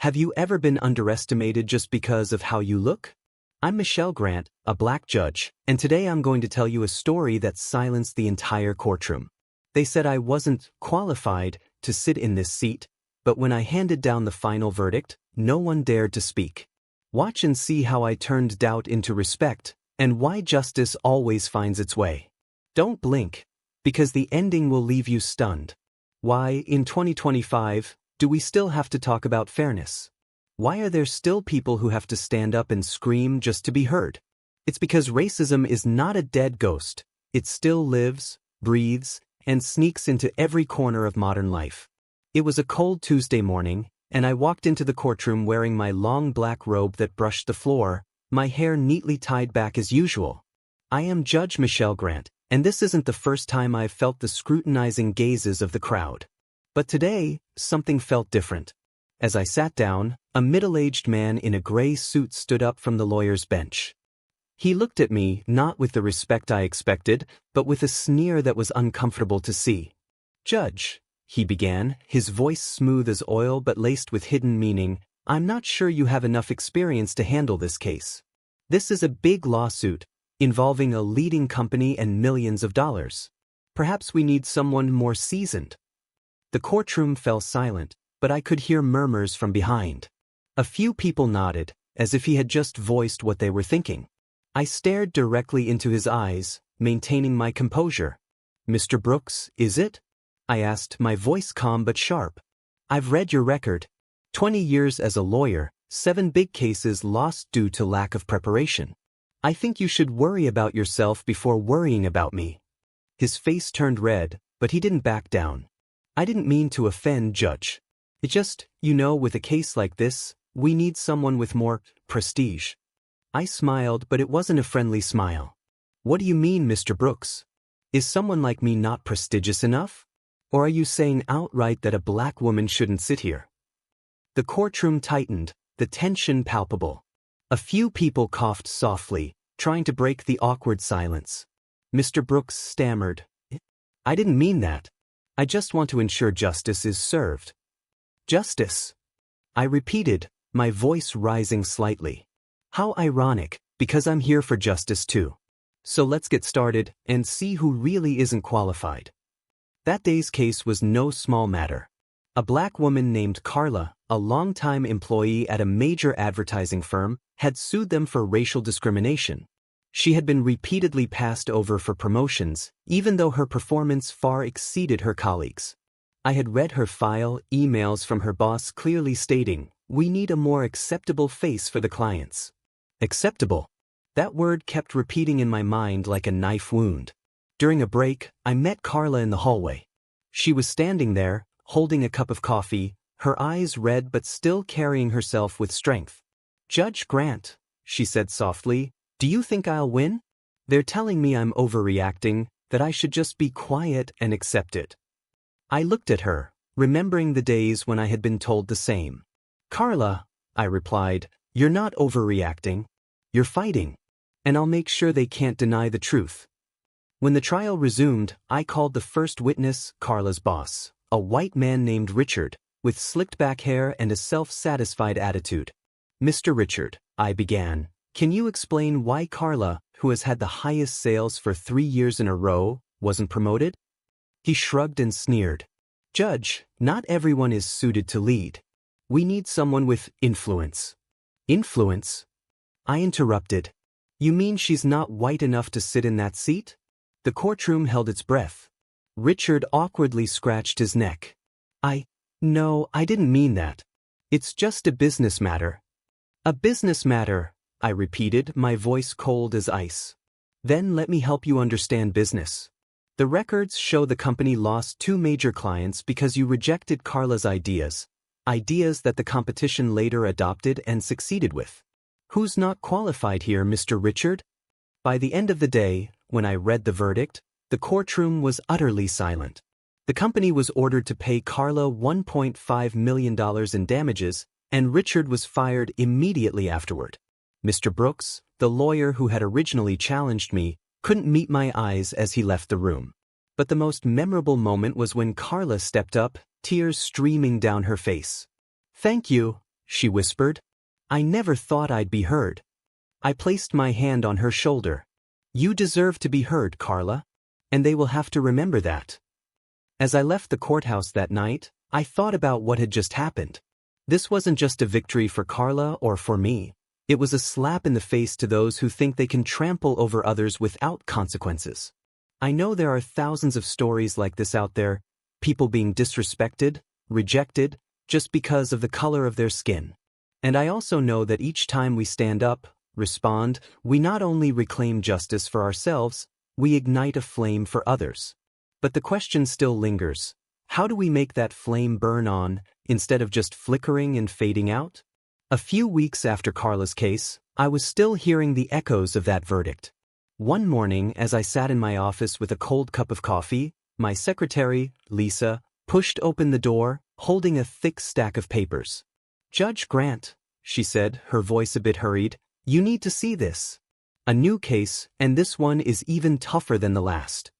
Have you ever been underestimated just because of how you look? I'm Michelle Grant, a black judge, and today I'm going to tell you a story that silenced the entire courtroom. They said I wasn't qualified to sit in this seat, but when I handed down the final verdict, no one dared to speak. Watch and see how I turned doubt into respect, and why justice always finds its way. Don't blink, because the ending will leave you stunned. Why, in 2025, do we still have to talk about fairness? Why are there still people who have to stand up and scream just to be heard? It's because racism is not a dead ghost. It still lives, breathes, and sneaks into every corner of modern life. It was a cold Tuesday morning, and I walked into the courtroom wearing my long black robe that brushed the floor, my hair neatly tied back as usual. I am Judge Michelle Grant, and this isn't the first time I've felt the scrutinizing gazes of the crowd. But today, something felt different. As I sat down, a middle-aged man in a gray suit stood up from the lawyer's bench. He looked at me, not with the respect I expected, but with a sneer that was uncomfortable to see. "Judge," he began, his voice smooth as oil but laced with hidden meaning, "I'm not sure you have enough experience to handle this case. This is a big lawsuit, involving a leading company and millions of dollars. Perhaps we need someone more seasoned." The courtroom fell silent, but I could hear murmurs from behind. A few people nodded, as if he had just voiced what they were thinking. I stared directly into his eyes, maintaining my composure. "Mr. Brooks, is it?" I asked, my voice calm but sharp. "I've read your record. 20 years as a lawyer, 7 big cases lost due to lack of preparation. I think you should worry about yourself before worrying about me." His face turned red, but he didn't back down. "I didn't mean to offend, Judge. It just, with a case like this, we need someone with more prestige." I smiled, but it wasn't a friendly smile. "What do you mean, Mr. Brooks? Is someone like me not prestigious enough? Or are you saying outright that a black woman shouldn't sit here?" The courtroom tightened, the tension palpable. A few people coughed softly, trying to break the awkward silence. Mr. Brooks stammered, "I didn't mean that. I just want to ensure justice is served." "Justice?" I repeated, my voice rising slightly. How ironic, because I'm here for justice too. So let's get started and see who really isn't qualified. That day's case was no small matter. A black woman named Carla, a longtime employee at a major advertising firm, had sued them for racial discrimination. She had been repeatedly passed over for promotions, even though her performance far exceeded her colleagues. I had read her file, emails from her boss clearly stating, "We need a more acceptable face for the clients." Acceptable. That word kept repeating in my mind like a knife wound. During a break, I met Carla in the hallway. She was standing there, holding a cup of coffee, her eyes red but still carrying herself with strength. "Judge Grant," she said softly, "do you think I'll win? They're telling me I'm overreacting, that I should just be quiet and accept it." I looked at her, remembering the days when I had been told the same. "Carla," I replied, "you're not overreacting. You're fighting. And I'll make sure they can't deny the truth." When the trial resumed, I called the first witness, Carla's boss, a white man named Richard, with slicked back hair and a self-satisfied attitude. "Mr. Richard," I began, "can you explain why Carla, who has had the highest sales for 3 years in a row, wasn't promoted?" He shrugged and sneered. "Judge, not everyone is suited to lead. We need someone with influence." "Influence?" I interrupted. "You mean she's not white enough to sit in that seat?" The courtroom held its breath. Richard awkwardly scratched his neck. No, I didn't mean that. It's just a business matter." "A business matter," I repeated, my voice cold as ice. "Then let me help you understand business. The records show the company lost 2 major clients because you rejected Carla's ideas that the competition later adopted and succeeded with. Who's not qualified here, Mr. Richard?" By the end of the day, when I read the verdict, the courtroom was utterly silent. The company was ordered to pay Carla $1.5 million in damages, and Richard was fired immediately afterward. Mr. Brooks, the lawyer who had originally challenged me, couldn't meet my eyes as he left the room. But the most memorable moment was when Carla stepped up, tears streaming down her face. "Thank you," she whispered. I never thought I'd be heard. I placed my hand on her shoulder. You deserve to be heard, Carla. And they will have to remember that. As I left the courthouse that night, I thought about what had just happened. This wasn't just a victory for Carla or for me. It was a slap in the face to those who think they can trample over others without consequences. I know there are thousands of stories like this out there, people being disrespected, rejected, just because of the color of their skin. And I also know that each time we stand up, respond, we not only reclaim justice for ourselves, we ignite a flame for others. But the question still lingers. How do we make that flame burn on, instead of just flickering and fading out? A few weeks after Carla's case, I was still hearing the echoes of that verdict. One morning, as I sat in my office with a cold cup of coffee, my secretary, Lisa, pushed open the door, holding a thick stack of papers. Judge Grant, she said, her voice a bit hurried, you need to see this. A new case, and this one is even tougher than the last.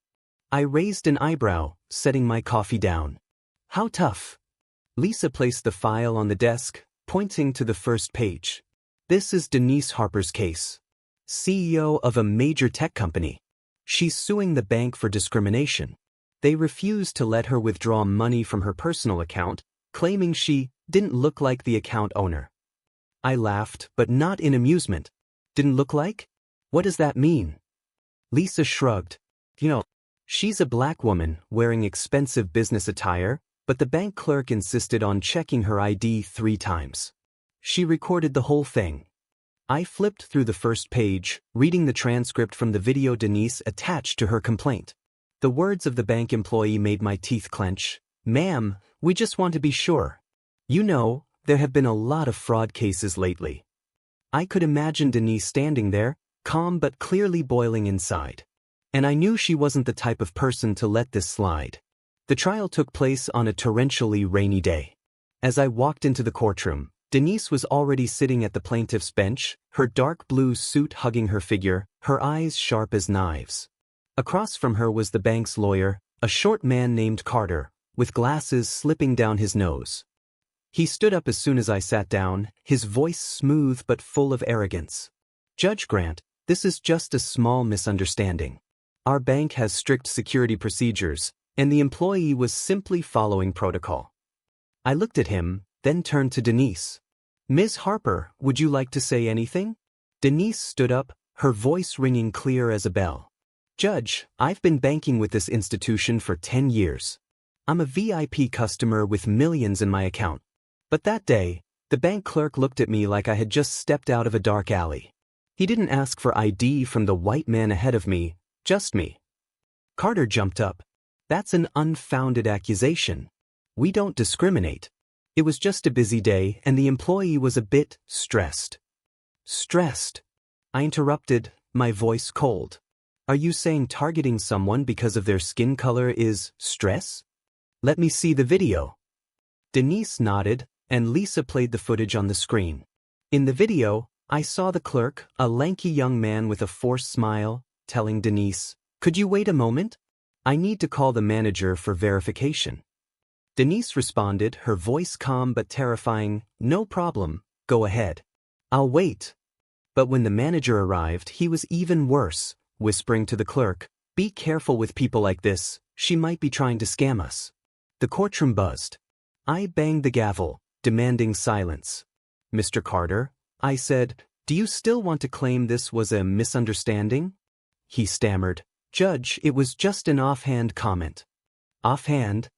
I raised an eyebrow, setting my coffee down. How tough? Lisa placed the file on the desk, pointing to the first page. This is Denise Harper's case. CEO of a major tech company. She's suing the bank for discrimination. They refused to let her withdraw money from her personal account, claiming she didn't look like the account owner. I laughed, but not in amusement. Didn't look like? What does that mean? Lisa shrugged. She's a black woman wearing expensive business attire, but the bank clerk insisted on checking her ID 3 times. She recorded the whole thing. I flipped through the first page, reading the transcript from the video Denise attached to her complaint. The words of the bank employee made my teeth clench. Ma'am, we just want to be sure. There have been a lot of fraud cases lately. I could imagine Denise standing there, calm but clearly boiling inside. And I knew she wasn't the type of person to let this slide. The trial took place on a torrentially rainy day. As I walked into the courtroom, Denise was already sitting at the plaintiff's bench, her dark blue suit hugging her figure, her eyes sharp as knives. Across from her was the bank's lawyer, a short man named Carter, with glasses slipping down his nose. He stood up as soon as I sat down, his voice smooth but full of arrogance. Judge Grant, this is just a small misunderstanding. Our bank has strict security procedures, and the employee was simply following protocol. I looked at him, then turned to Denise. Ms. Harper, would you like to say anything? Denise stood up, her voice ringing clear as a bell. Judge, I've been banking with this institution for 10 years. I'm a VIP customer with millions in my account. But that day, the bank clerk looked at me like I had just stepped out of a dark alley. He didn't ask for ID from the white man ahead of me, just me. Carter jumped up. That's an unfounded accusation. We don't discriminate. It was just a busy day and the employee was a bit stressed. Stressed? I interrupted, my voice cold. Are you saying targeting someone because of their skin color is stress? Let me see the video. Denise nodded, and Lisa played the footage on the screen. In the video, I saw the clerk, a lanky young man with a forced smile, telling Denise, "Could you wait a moment? I need to call the manager for verification." Denise responded, her voice calm but terrifying, "No problem, go ahead. I'll wait." But when the manager arrived, he was even worse, whispering to the clerk, "Be careful with people like this, she might be trying to scam us." The courtroom buzzed. I banged the gavel, demanding silence. "Mr. Carter," I said, "do you still want to claim this was a misunderstanding?" He stammered, "Judge, it was just an offhand comment." Offhand?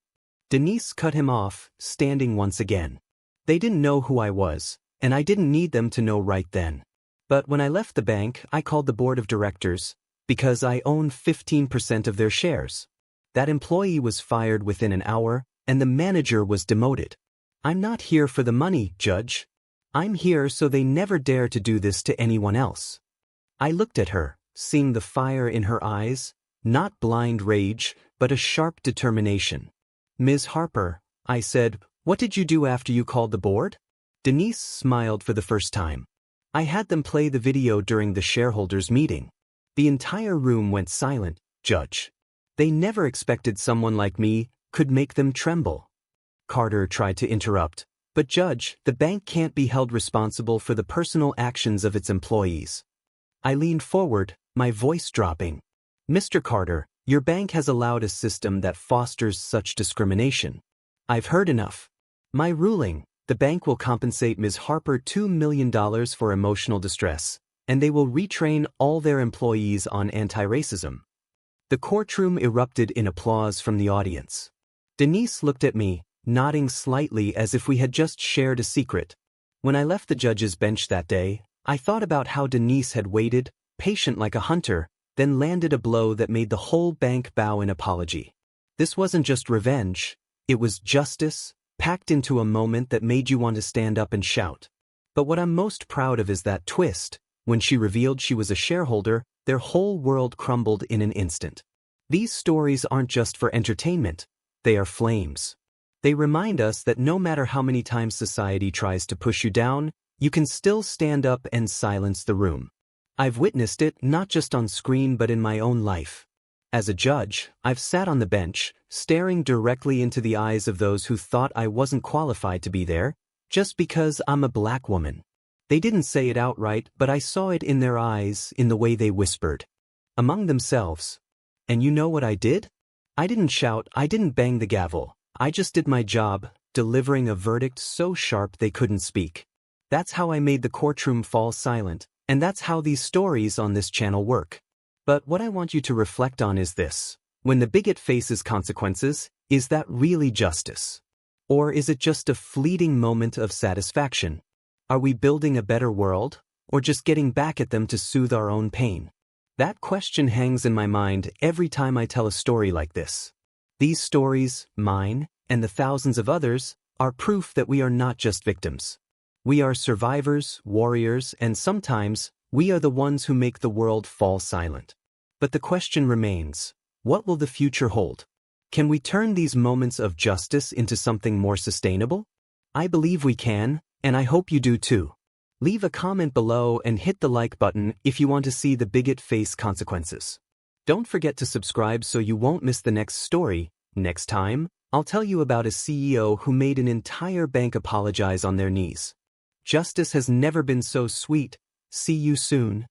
Denise cut him off, standing once again. They didn't know who I was, and I didn't need them to know right then. But when I left the bank, I called the board of directors, because I own 15% of their shares. That employee was fired within an hour, and the manager was demoted. I'm not here for the money, Judge. I'm here so they never dare to do this to anyone else. I looked at her, seeing the fire in her eyes, not blind rage, but a sharp determination. "Ms. Harper," I said, "what did you do after you called the board?" Denise smiled for the first time. "I had them play the video during the shareholders' meeting. The entire room went silent, Judge. They never expected someone like me could make them tremble." Carter tried to interrupt. But Judge, the bank can't be held responsible for the personal actions of its employees. I leaned forward, my voice dropping. Mr. Carter, your bank has allowed a system that fosters such discrimination. I've heard enough. My ruling, the bank will compensate Ms. Harper $2 million for emotional distress, and they will retrain all their employees on anti-racism. The courtroom erupted in applause from the audience. Denise looked at me, nodding slightly as if we had just shared a secret. When I left the judge's bench that day, I thought about how Denise had waited, patient like a hunter, then landed a blow that made the whole bank bow in apology. This wasn't just revenge, it was justice, packed into a moment that made you want to stand up and shout. But what I'm most proud of is that twist. When she revealed she was a shareholder, their whole world crumbled in an instant. These stories aren't just for entertainment, they are flames. They remind us that no matter how many times society tries to push you down, you can still stand up and silence the room. I've witnessed it not just on screen but in my own life. As a judge, I've sat on the bench, staring directly into the eyes of those who thought I wasn't qualified to be there, just because I'm a black woman. They didn't say it outright, but I saw it in their eyes, in the way they whispered. Among themselves. And you know what I did? I didn't shout, I didn't bang the gavel. I just did my job, delivering a verdict so sharp they couldn't speak. That's how I made the courtroom fall silent, and that's how these stories on this channel work. But what I want you to reflect on is this. When the bigot faces consequences, is that really justice? Or is it just a fleeting moment of satisfaction? Are we building a better world, or just getting back at them to soothe our own pain? That question hangs in my mind every time I tell a story like this. These stories, mine, and the thousands of others, are proof that we are not just victims. We are survivors, warriors, and sometimes, we are the ones who make the world fall silent. But the question remains, what will the future hold? Can we turn these moments of justice into something more sustainable? I believe we can, and I hope you do too. Leave a comment below and hit the like button if you want to see the bigot face consequences. Don't forget to subscribe so you won't miss the next story. Next time, I'll tell you about a CEO who made an entire bank apologize on their knees. Justice has never been so sweet. See you soon.